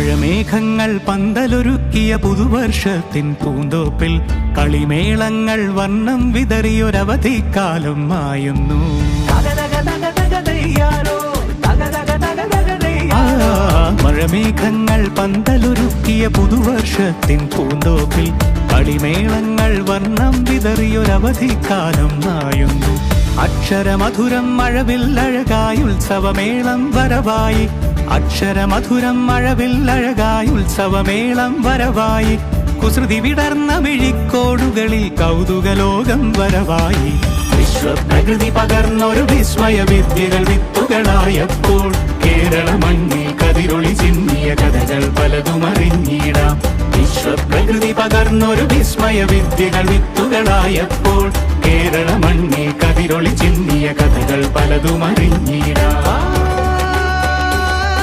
മഴമേഘങ്ങൾ പന്തലൊരുക്കിയ പുതുവർഷത്തിൻ പൂന്തോപ്പിൽ കളിമേളങ്ങൾ വർണ്ണം വിതറിയൊരവധിക്കാലം മായുന്നു. മഴമേഘങ്ങൾ പന്തലൊരുക്കിയ പുതുവർഷത്തിൻ പൂന്തോപ്പിൽ കളിമേളങ്ങൾ വർണ്ണം വിതറിയൊരവധിക്കാലം മായുന്നു. അക്ഷരമധുരം മഴവില്ലഴകായി ഉത്സവമേളം വരവായി, അക്ഷരമധുരം മഴവില്ലഴകായി ഉത്സവമേളം വരവായി, കുസൃതി വിടർന്ന മിഴിക്കോടുകളിൽ കൗതുകലോകം വരവായി. വിശ്വപ്രകൃതി പകർന്നൊരു വിസ്മയ വിദ്യകൾ വിത്തുകളായപ്പോൾ കേരള മണ്ണിൽ കതിരൊളി ചിന്നിയ കഥകൾ പലതും അറിഞ്ഞിടാം. വിശ്വപ്രകൃതി പകർന്നൊരു വിസ്മയ വിദ്യകൾ വിത്തുകളായപ്പോൾ കേരള മണ്ണിൽ കതിരൊളി ചിന്നിയ കഥകൾ പലതും അറിഞ്ഞിടാം.